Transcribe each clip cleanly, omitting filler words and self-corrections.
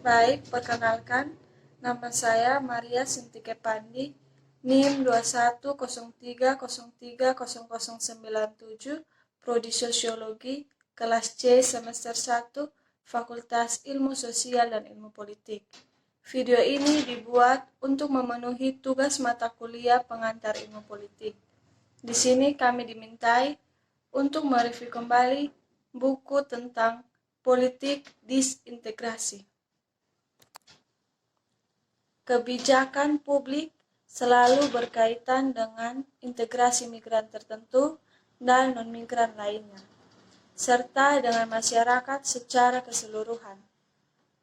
Baik, perkenalkan, nama saya Maria Sintike Pandi, NIM 2103030097, Prodi Sosiologi, kelas C semester 1, Fakultas Ilmu Sosial dan Ilmu Politik. Video ini dibuat untuk memenuhi tugas mata kuliah pengantar ilmu politik. Di sini kami dimintai untuk mereview kembali buku tentang politik disintegrasi. Kebijakan publik selalu berkaitan dengan integrasi migran tertentu dan non-migran lainnya, serta dengan masyarakat secara keseluruhan.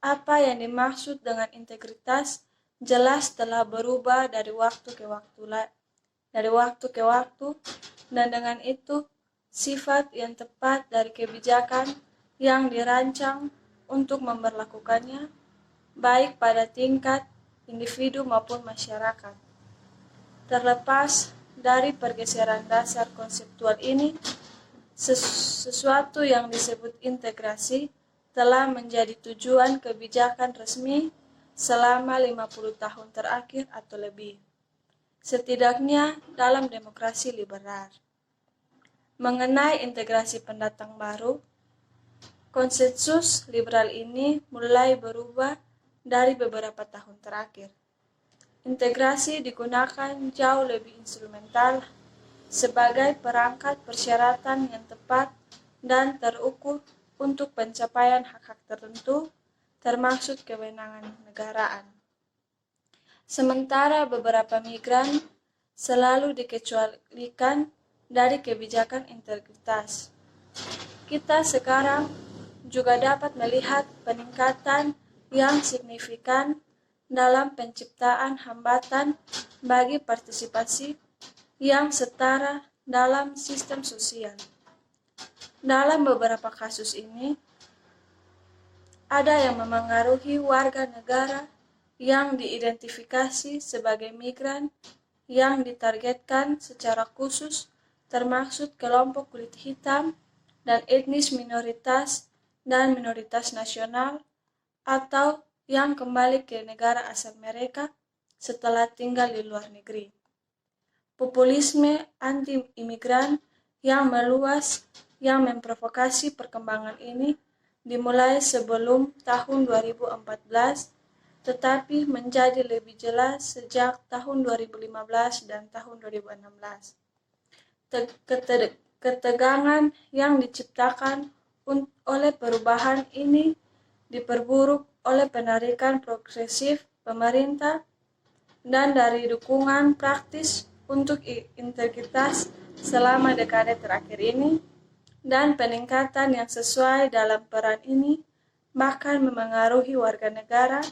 Apa yang dimaksud dengan integritas jelas telah berubah dari waktu ke waktu, dan dengan itu sifat yang tepat dari kebijakan yang dirancang untuk memberlakukannya, baik pada tingkat individu maupun masyarakat. Terlepas dari pergeseran dasar konseptual ini, sesuatu yang disebut integrasi telah menjadi tujuan kebijakan resmi selama 50 tahun terakhir atau lebih, setidaknya dalam demokrasi liberal. Mengenai integrasi pendatang baru, konsensus liberal ini mulai berubah dari beberapa tahun terakhir. Integrasi digunakan jauh lebih instrumental sebagai perangkat persyaratan yang tepat dan terukur untuk pencapaian hak-hak tertentu, termasuk kewenangan negaraan. Sementara beberapa migran selalu dikecualikan dari kebijakan integritas. Kita sekarang juga dapat melihat peningkatan yang signifikan dalam penciptaan hambatan bagi partisipasi yang setara dalam sistem sosial. Dalam beberapa kasus ini, ada yang memengaruhi warga negara yang diidentifikasi sebagai migran yang ditargetkan secara khusus, termasuk kelompok kulit hitam dan etnis minoritas dan minoritas nasional, atau yang kembali ke negara asal mereka setelah tinggal di luar negeri. Populisme anti-imigran yang meluas yang memprovokasi perkembangan ini dimulai sebelum tahun 2014, tetapi menjadi lebih jelas sejak tahun 2015 dan tahun 2016. Ketegangan yang diciptakan oleh perubahan ini diperburuk oleh penarikan progresif pemerintah dan dari dukungan praktis untuk integritas selama dekade terakhir ini, dan peningkatan yang sesuai dalam peran ini bahkan memengaruhi warga negara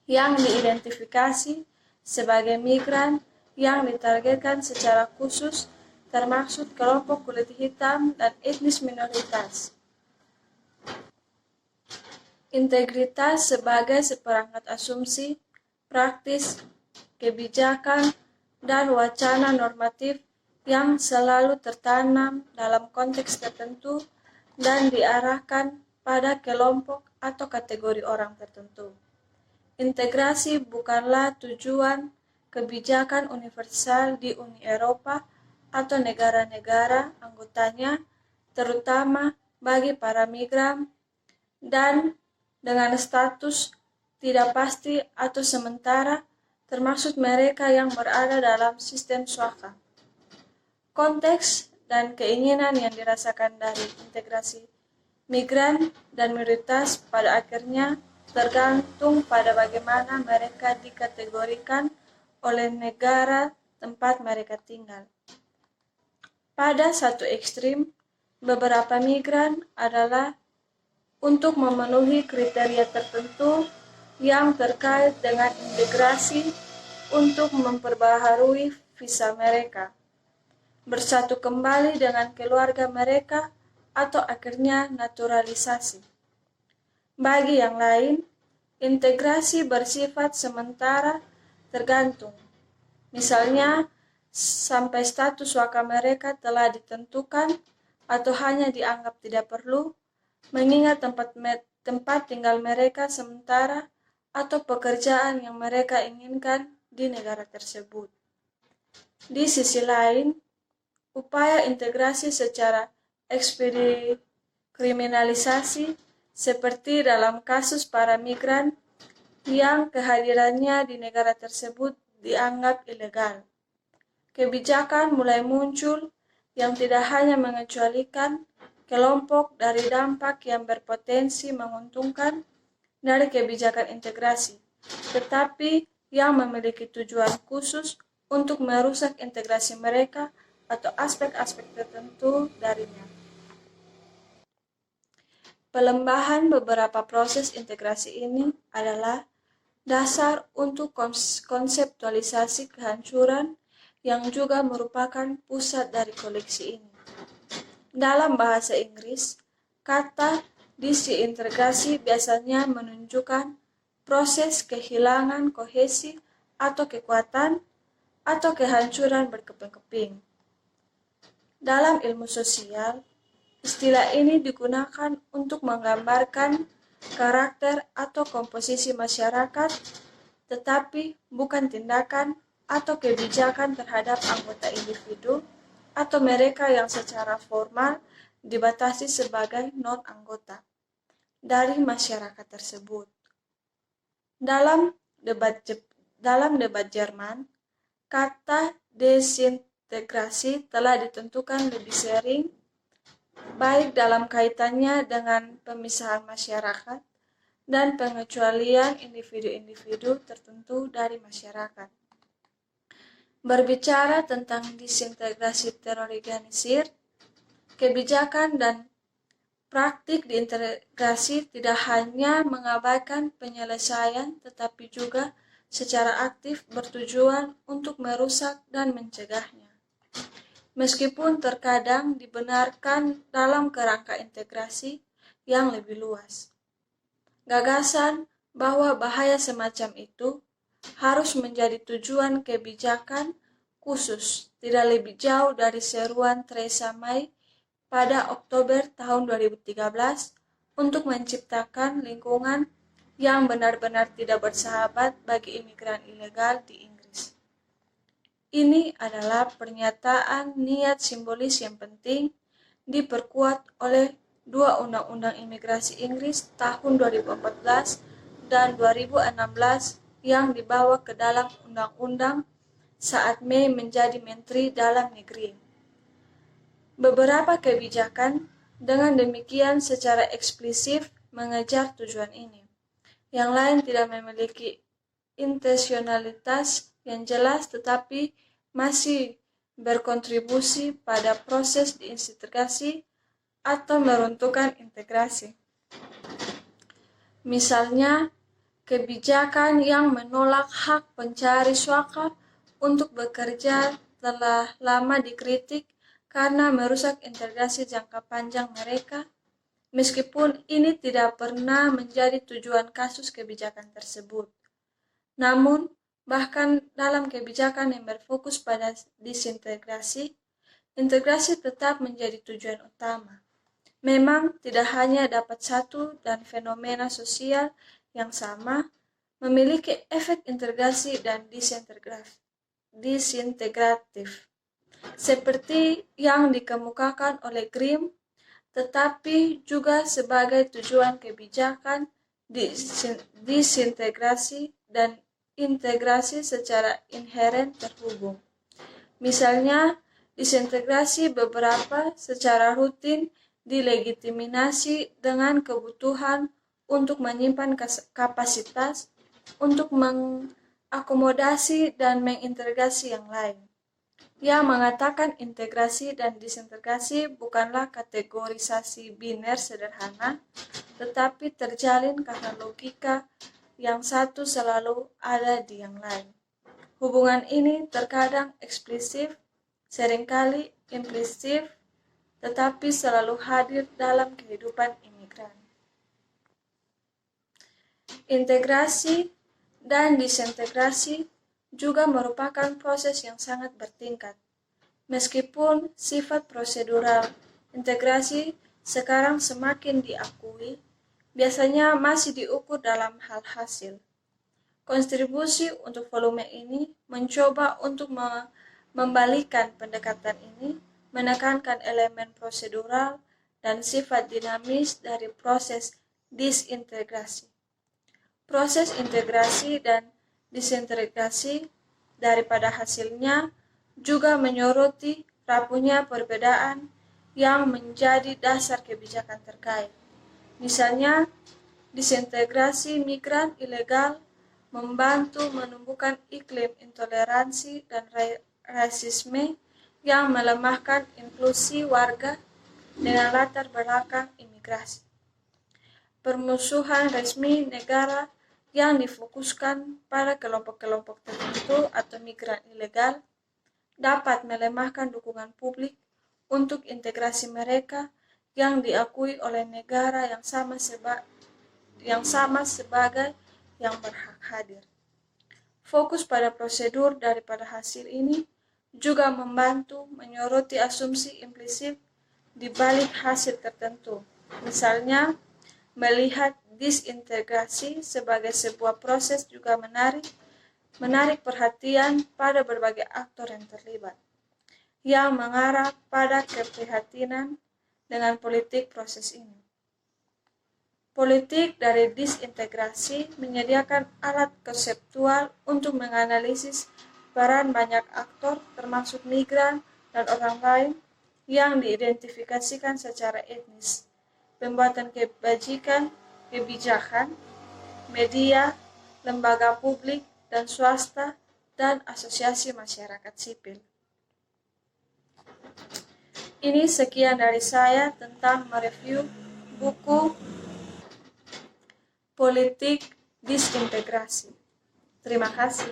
yang diidentifikasi sebagai migran yang ditargetkan secara khusus, termasuk kelompok kulit hitam dan etnis minoritas. Integritas sebagai seperangkat asumsi, praktis, kebijakan, dan wacana normatif yang selalu tertanam dalam konteks tertentu dan diarahkan pada kelompok atau kategori orang tertentu. Integrasi bukanlah tujuan kebijakan universal di Uni Eropa atau negara-negara anggotanya, terutama bagi para migran dan dengan status tidak pasti atau sementara, termasuk mereka yang berada dalam sistem swaka. Konteks dan keinginan yang dirasakan dari integrasi migran dan minoritas pada akhirnya tergantung pada bagaimana mereka dikategorikan oleh negara tempat mereka tinggal. Pada satu ekstrim, beberapa migran adalah untuk memenuhi kriteria tertentu yang terkait dengan integrasi untuk memperbaharui visa mereka, bersatu kembali dengan keluarga mereka, atau akhirnya naturalisasi. Bagi yang lain, integrasi bersifat sementara tergantung. Misalnya, sampai status waka mereka telah ditentukan atau hanya dianggap tidak perlu, mengingat tempat tinggal mereka sementara, atau pekerjaan yang mereka inginkan di negara tersebut. Di sisi lain, upaya integrasi secara ekspedikriminalisasi seperti dalam kasus para migran yang kehadirannya di negara tersebut dianggap ilegal. Kebijakan mulai muncul yang tidak hanya mengecualikan kelompok dari dampak yang berpotensi menguntungkan dari kebijakan integrasi, tetapi yang memiliki tujuan khusus untuk merusak integrasi mereka atau aspek-aspek tertentu darinya. Pelembahan beberapa proses integrasi ini adalah dasar untuk konseptualisasi kehancuran yang juga merupakan pusat dari koleksi ini. Dalam bahasa Inggris, kata disintegrasi biasanya menunjukkan proses kehilangan kohesi atau kekuatan atau kehancuran berkeping-keping. Dalam ilmu sosial, istilah ini digunakan untuk menggambarkan karakter atau komposisi masyarakat, tetapi bukan tindakan atau kebijakan terhadap anggota individu atau mereka yang secara formal dibatasi sebagai non-anggota dari masyarakat tersebut. Dalam debat Jerman, kata desintegrasi telah ditentukan lebih sering, baik dalam kaitannya dengan pemisahan masyarakat dan pengecualian individu-individu tertentu dari masyarakat. Berbicara tentang disintegrasi terorganisir, kebijakan dan praktik diintegrasi tidak hanya mengabaikan penyelesaian tetapi juga secara aktif bertujuan untuk merusak dan mencegahnya. Meskipun terkadang dibenarkan dalam kerangka integrasi yang lebih luas. Gagasan bahwa bahaya semacam itu harus menjadi tujuan kebijakan khusus tidak lebih jauh dari seruan Theresa May pada Oktober tahun 2013 untuk menciptakan lingkungan yang benar-benar tidak bersahabat bagi imigran ilegal di Inggris. Ini adalah pernyataan niat simbolis yang penting diperkuat oleh dua undang-undang imigrasi Inggris tahun 2014 dan 2016 yang dibawa ke dalam undang-undang saat May menjadi Menteri Dalam Negeri. Beberapa kebijakan dengan demikian secara eksplisit mengejar tujuan ini. Yang lain tidak memiliki intensionalitas yang jelas tetapi masih berkontribusi pada proses disintegrasi atau meruntuhkan integrasi. Misalnya, kebijakan yang menolak hak pencari suaka untuk bekerja telah lama dikritik karena merusak integrasi jangka panjang mereka, meskipun ini tidak pernah menjadi tujuan kasus kebijakan tersebut. Namun, bahkan dalam kebijakan yang berfokus pada disintegrasi, integrasi tetap menjadi tujuan utama. Memang tidak hanya dapat satu dan fenomena sosial yang sama memiliki efek integrasi dan disintegratif. Seperti yang dikemukakan oleh Grimm, tetapi juga sebagai tujuan kebijakan disintegrasi dan integrasi secara inheren terhubung. Misalnya, disintegrasi beberapa secara rutin dilegitimasi dengan kebutuhan untuk menyimpan kapasitas, untuk mengakomodasi dan mengintegrasi yang lain. Yang mengatakan integrasi dan disintegrasi bukanlah kategorisasi biner sederhana, tetapi terjalin karena logika yang satu selalu ada di yang lain. Hubungan ini terkadang eksplisit, seringkali implisit, tetapi selalu hadir dalam kehidupan imigran. Integrasi dan disintegrasi juga merupakan proses yang sangat bertingkat. Meskipun sifat prosedural integrasi sekarang semakin diakui, biasanya masih diukur dalam hal hasil. Kontribusi untuk volume ini mencoba untuk membalikan pendekatan ini, menekankan elemen prosedural dan sifat dinamis dari proses disintegrasi. Proses integrasi dan disintegrasi daripada hasilnya juga menyoroti rapuhnya perbedaan yang menjadi dasar kebijakan terkait. Misalnya, disintegrasi migran ilegal membantu menumbuhkan iklim intoleransi dan rasisme yang melemahkan inklusi warga dengan latar belakang imigrasi. Permusuhan resmi negara yang difokuskan pada kelompok-kelompok tertentu atau migran ilegal dapat melemahkan dukungan publik untuk integrasi mereka yang diakui oleh negara yang sama sebagai yang berhak hadir. Fokus pada prosedur daripada hasil ini juga membantu menyoroti asumsi implisit di balik hasil tertentu. Misalnya, melihat disintegrasi sebagai sebuah proses juga menarik perhatian pada berbagai aktor yang terlibat, yang mengarah pada keprihatinan dengan politik proses ini. Politik dari disintegrasi menyediakan alat konseptual untuk menganalisis peran banyak aktor termasuk migran dan orang lain yang diidentifikasikan secara etnis, pembuatan kebijakan, media, lembaga publik dan swasta, dan asosiasi masyarakat sipil. Ini sekian dari saya tentang mereview buku Politik Disintegrasi. Terima kasih.